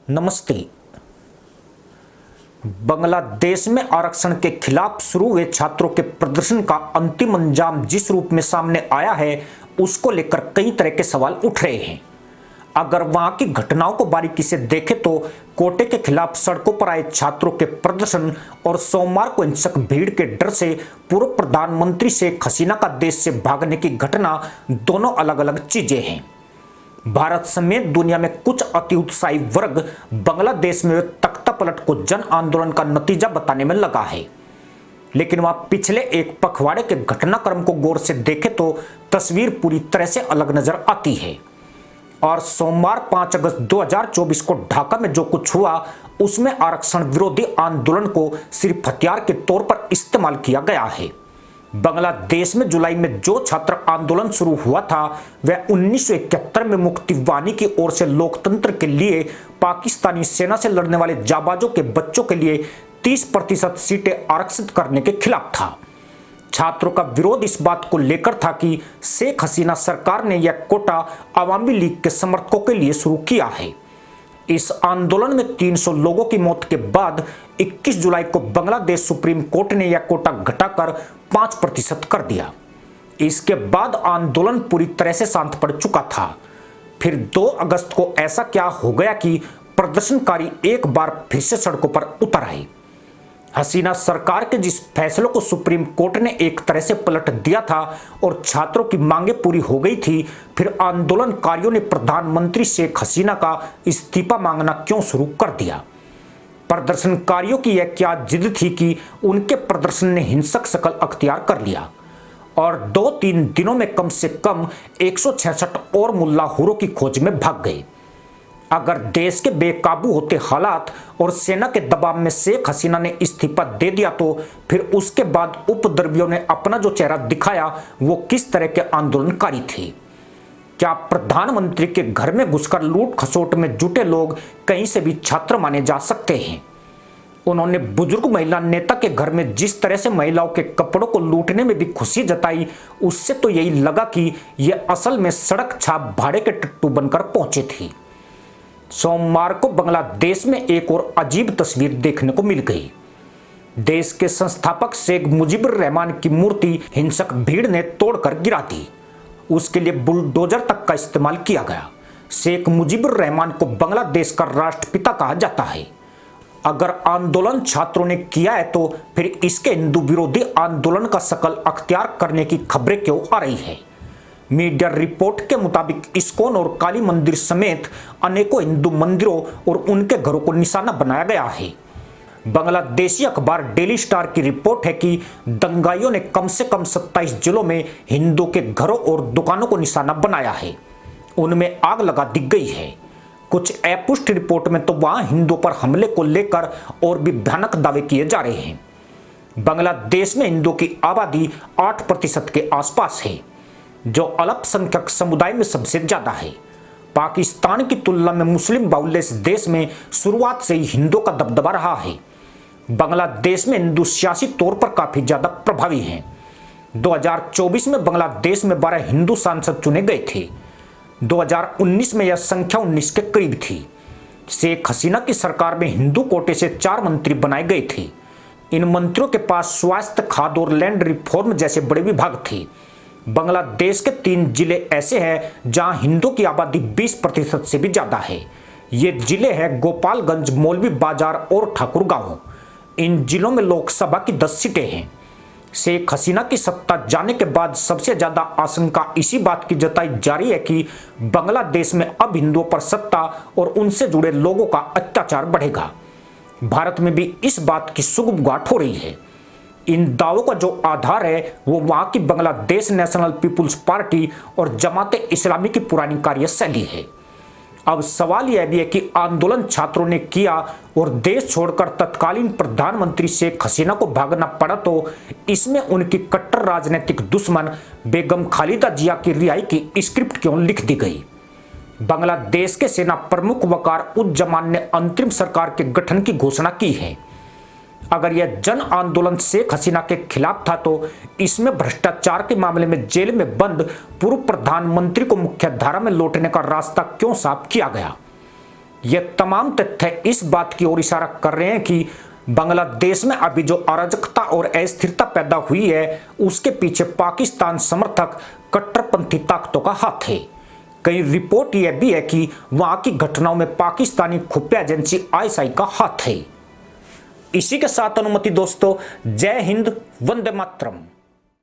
नमस्ते। बांग्लादेश में आरक्षण के खिलाफ शुरू हुए छात्रों के प्रदर्शन का अंतिम अंजाम जिस रूप में सामने आया है, उसको लेकर कई तरह के सवाल उठ रहे हैं। अगर वहां की घटनाओं को बारीकी से देखें तो कोटे के खिलाफ सड़कों पर आए छात्रों के प्रदर्शन और सोमवार को हिंसक भीड़ के डर से पूर्व प्रधानमंत्री शेख हसीना का देश से भागने की घटना दोनों अलग अलग चीजें हैं। भारत समेत दुनिया में कुछ अति उत्साही वर्ग बांग्लादेश में तख्ता पलट को जन आंदोलन का नतीजा बताने में लगा है, लेकिन वहां पिछले एक पखवाड़े के घटनाक्रम को गौर से देखें तो तस्वीर पूरी तरह से अलग नजर आती है। और सोमवार 5 अगस्त 2024 को ढाका में जो कुछ हुआ, उसमें आरक्षण विरोधी आंदोलन को सिर्फ हथियार के तौर पर इस्तेमाल किया गया है। बांग्लादेश में जुलाई में जो छात्र आंदोलन शुरू हुआ था, वह 1971 में मुक्ति वाहिनी की ओर से लोकतंत्र के लिए पाकिस्तानी सेना से लड़ने वाले जाबाजों के बच्चों के लिए 30% सीटें आरक्षित करने के खिलाफ था। छात्रों का विरोध इस बात को लेकर था कि शेख हसीना सरकार ने यह कोटा अवामी लीग के समर्थकों के लिए शुरू किया है। इस आंदोलन में 300 लोगों की मौत के बाद 21 जुलाई को बांग्लादेश सुप्रीम कोर्ट ने यह कोटा घटाकर 5% कर दिया। इसके बाद आंदोलन पूरी तरह से शांत पड़ चुका था। फिर 2 अगस्त को ऐसा क्या हो गया कि प्रदर्शनकारी एक बार फिर से सड़कों पर उतर आए। हसीना सरकार के जिस फैसलों को सुप्रीम कोर्ट ने एक तरह से पलट दिया था और छात्रों की मांगे पूरी हो गई थी, फिर आंदोलनकारियों ने प्रधानमंत्री शेख हसीना का इस्तीफा मांगना क्यों शुरू कर दिया। प्रदर्शनकारियों की यह क्या जिद थी कि उनके प्रदर्शन ने हिंसक शक्ल अख्तियार कर लिया और 2-3 दिनों में कम से कम 166 और मुल्लाहुरों की खोज में भाग गए। अगर देश के बेकाबू होते हालात और सेना के दबाव में शेख हसीना ने इस्तीफा दे दिया, तो फिर उसके बाद उपद्रवियों ने अपना जो चेहरा दिखाया, वो किस तरह के आंदोलनकारी थे। क्या प्रधानमंत्री के घर में घुसकर लूट खसोट में जुटे लोग कहीं से भी छात्र माने जा सकते हैं? उन्होंने बुजुर्ग महिला नेता के घर में जिस तरह से महिलाओं के कपड़ों को लूटने में भी खुशी जताई, उससे तो यही लगा कि ये असल में सड़क छाप भाड़े के टट्टू बनकर पहुंचे थे। सोमवार को बांग्लादेश में एक और अजीब तस्वीर देखने को मिल गई। देश के संस्थापक शेख मुजीबुर रहमान की मूर्ति हिंसक भीड़ ने तोड़कर गिरा दी। उसके लिए बुलडोजर तक का इस्तेमाल किया गया। शेख मुजीबुर रहमान को बांग्लादेश का राष्ट्रपिता कहा जाता है। अगर आंदोलन छात्रों ने किया है, तो फिर इसके हिंदू विरोधी आंदोलन का शकल अख्तियार करने की खबरें क्यों आ रही है? मीडिया रिपोर्ट के मुताबिक इस्कॉन और काली मंदिर समेत अनेकों हिंदू मंदिरों और उनके घरों को निशाना बनाया गया है। बांग्लादेशी अखबार डेली स्टार की रिपोर्ट है कि दंगाइयों ने कम से कम 27 जिलों में हिंदू के घरों और दुकानों को निशाना बनाया है। उनमें आग लगा दी गई है। कुछ अपुष्ट रिपोर्ट में तो वहां हिंदुओं पर हमले को लेकर और भी भयानक दावे किए जा रहे हैं। बांग्लादेश में हिंदुओं की आबादी 8% के आसपास है, जो अल्पसंख्यक समुदाय में सबसे ज्यादा है। पाकिस्तान की तुलना में मुस्लिम बाहुल्य इस देश में शुरुआत से ही हिंदुओं का दबदबा रहा है। बांग्लादेश में हिंदू सियासी तौर पर काफी ज्यादा प्रभावी हैं। 2024 में बांग्लादेश में 12 हिंदू सांसद चुने गए थे। 2019 में यह संख्या 19 के करीब थी। शेख हसीना की सरकार में हिंदू कोटे से 4 मंत्री बनाए गए थे। इन मंत्रियों के पास स्वास्थ्य, खाद्य और लैंड रिफॉर्म जैसे बड़े विभाग थे। बांग्लादेश के 3 जिले ऐसे हैं जहां हिंदुओं की आबादी 20% से भी ज्यादा है। ये जिले हैं गोपालगंज, मौलवी बाजार और ठाकुरगांव। इन जिलों में लोकसभा की 10 सीटें हैं। शेख हसीना की सत्ता जाने के बाद सबसे ज्यादा आशंका इसी बात की जताई जा रही है कि बांग्लादेश में अब हिंदुओं पर सत्ता और उनसे जुड़े लोगों का अत्याचार बढ़ेगा। भारत में भी इस बात की सुगबुगाहट हो रही है। इन दावों का जो आधार है, वो वहां की बांग्लादेश नेशनल पीपुल्स पार्टी और जमाते इस्लामी की पुरानी कार्यशैली है। अब सवाल यह भी है कि आंदोलन छात्रों ने किया और देश छोड़कर तत्कालीन प्रधानमंत्री शेख हसीना को भागना पड़ा, तो इसमें उनकी कट्टर राजनीतिक दुश्मन बेगम खालिदा जिया की रिहाई की स्क्रिप्ट क्यों लिख दी गई? बांग्लादेश के सेना प्रमुख वकार उज़्ज़मान ने अंतरिम सरकार के गठन की घोषणा की है। अगर यह जन आंदोलन शेख हसीना के खिलाफ था, तो इसमें भ्रष्टाचार के मामले में जेल में बंद पूर्व प्रधानमंत्री को मुख्य धारा में लौटने का रास्ता क्यों साफ किया गया? ये तमाम तथ्य इस बात की ओर इशारा कर रहे हैं कि बांग्लादेश में अभी जो अराजकता और अस्थिरता पैदा हुई है उसके पीछे पाकिस्तान समर्थक कट्टरपंथी ताकतों का हाथ है। कई रिपोर्ट यह भी है कि वहां की घटनाओं में पाकिस्तानी खुफिया एजेंसी आईएसआई का हाथ है। इसी के साथ अनुमति दोस्तों, जय हिंद, वंदे मातरम।